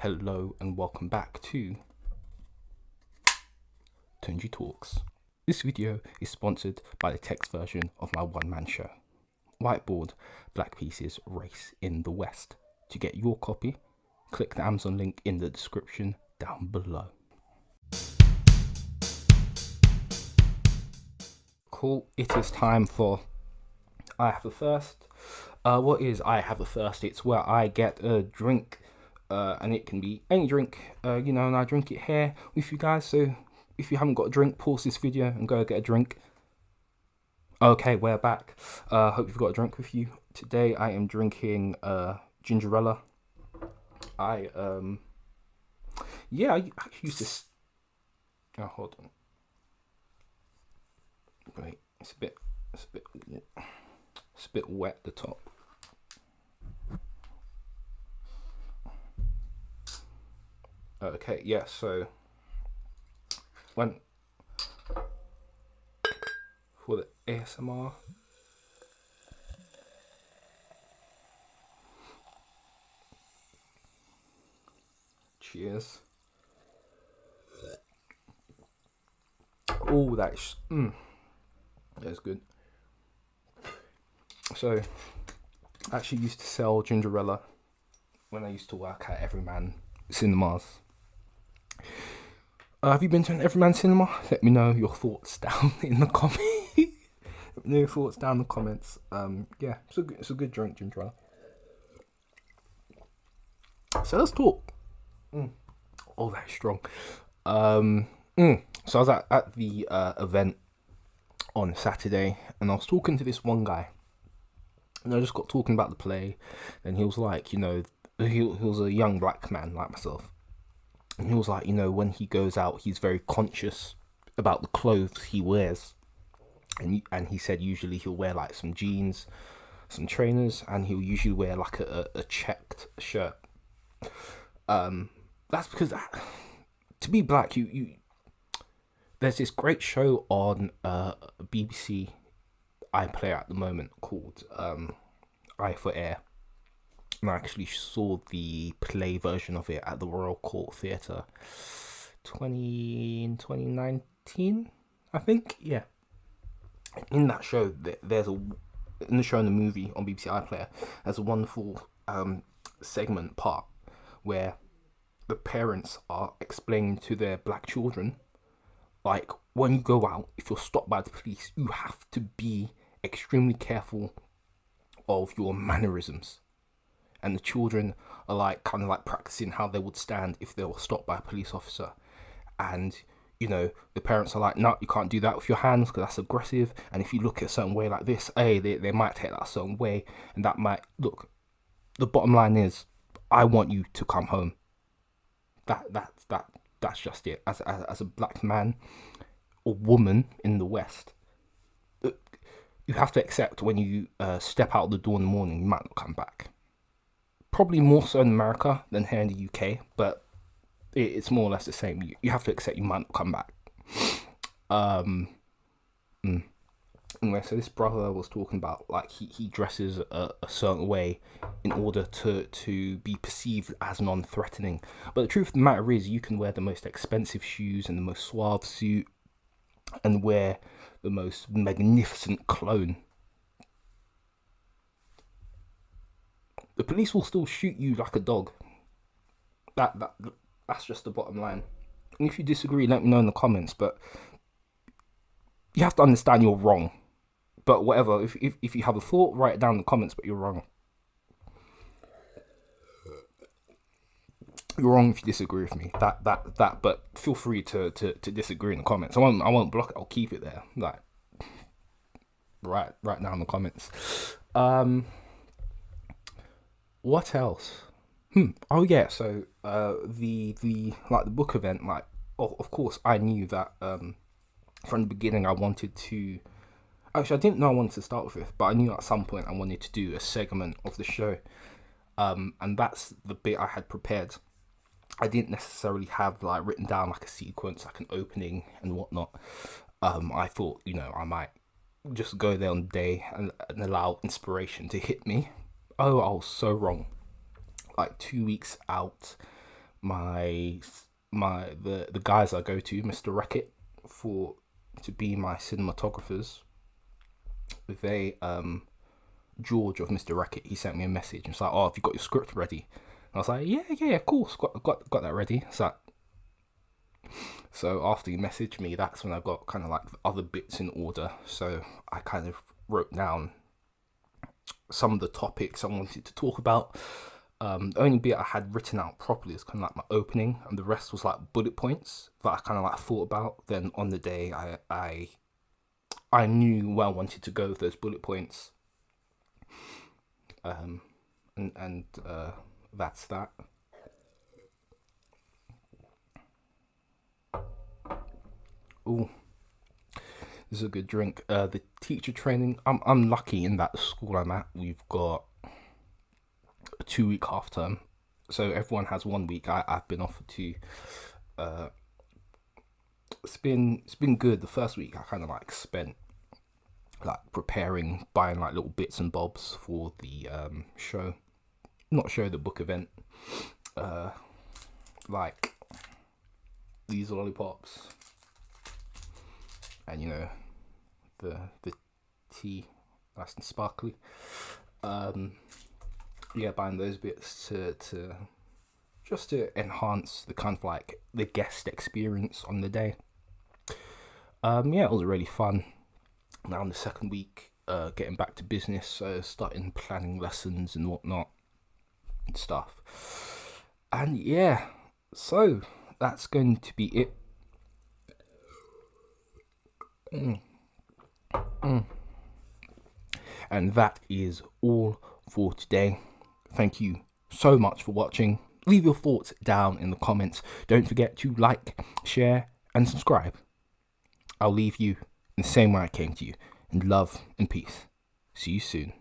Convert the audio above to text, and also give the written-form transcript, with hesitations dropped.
Hello and welcome back to Tunjitalks. This video is sponsored by the text version of my one-man show, Whiteboard, Black Pieces, Race in the West. To get your copy, click the Amazon link in the description down below. Cool, it is time for I Have a Thirst. What is I Have a Thirst? It's where I get a drink, and it can be any drink, and I drink it here with you guys. So if you haven't got a drink, pause this video and go get a drink. Okay, we're back. Hope you've got a drink with you. Today I am drinking Gingerella. I actually used this. Oh, hold on. Wait, it's a bit wet, the top. Okay, yeah, so when for the ASMR, cheers. Oh, that's good. So I actually used to sell Gingerella when I used to work at Everyman Cinemas. Have you been to an Everyman Cinema? Let me know your thoughts down in the comments. Let me know your thoughts down in the comments. Yeah, it's a good drink, Gingerella. So let's talk. Oh, that's strong. So I was at the event on Saturday, and I was talking to this one guy, and I just got talking about the play, and he was like, he was a young black man like myself, and he was like, when he goes out, he's very conscious about the clothes he wears, and he said usually he'll wear like some jeans, some trainers, and he'll usually wear like a checked shirt. That's because to be black, you there's this great show on BBC iPlayer at the moment called Eye for Air. And I actually saw the play version of it at the Royal Court Theatre in 2019, I think. Yeah. In that show, in the movie on BBC iPlayer, there's a wonderful segment part where the parents are explaining to their black children, like, when you go out, if you're stopped by the police, you have to be extremely careful of your mannerisms. And the children are like kind of like practicing how they would stand if they were stopped by a police officer. And the parents are like, no, you can't do that with your hands because that's aggressive. And if you look at a certain way like this, they might take that a certain way, and that might look. The bottom line is, I want you to come home. That's just it. As a black man or woman in the West, you have to accept when you step out the door in the morning, you might not come back. Probably more so in America than here in the UK, but it's more or less the same. You have to accept you might not come back. Anyway, so this brother was talking about, like, he dresses a certain way in order to be perceived as non-threatening. But the truth of the matter is, you can wear the most expensive shoes and the most suave suit and wear the most magnificent cologne. The police will still shoot you like a dog. That's just the bottom line. And if you disagree, let me know in the comments. But you have to understand you're wrong. But whatever, if you have a thought, write it down in the comments, but you're wrong. You're wrong if you disagree with me. But feel free to disagree in the comments. I won't block it, I'll keep it there. Like, right now in the comments. What else? Oh yeah, so the book event, like, of course I knew that from the beginning I wanted to. Actually, I didn't know I wanted to start with it, but I knew at some point I wanted to do a segment of the show, and that's the bit I had prepared. I didn't necessarily have like written down like a sequence, like an opening and whatnot. I thought, I might just go there on the day and allow inspiration to hit me. Oh, I was so wrong. Like 2 weeks out, my the guys I go to, Mr. Reckitt, for to be my cinematographers. They George of Mr. Reckitt, he sent me a message and was like, "Oh, have you got your script ready?" And I was like, "Yeah, of course, got that ready." So after he messaged me, that's when I got kind of like the other bits in order. So I kind of wrote down some of the topics I wanted to talk about. The only bit I had written out properly is kind of like my opening, and the rest was like bullet points that I kind of like thought about. Then on the day, I knew where I wanted to go with those bullet points. And that's that. Oh, this is a good drink. The teacher training. I'm lucky in that the school I'm at, we've got a 2 week half term, so everyone has 1 week. I've been offered two. Uh, it's been good. The first week I kind of like spent like preparing, buying like little bits and bobs for the show, not show, the book event. Uh, like these lollipops, and the tea, nice and sparkly. Yeah, buying those bits to just to enhance the kind of like the guest experience on the day. Yeah, it was really fun. Now in the second week, getting back to business, so starting planning lessons and whatnot and stuff. And yeah, so that's going to be it. And that is all for today. Thank you so much for watching. Leave your thoughts down in the comments. Don't forget to like, share, and subscribe. I'll leave you in the same way I came to you, in love and peace. See you soon.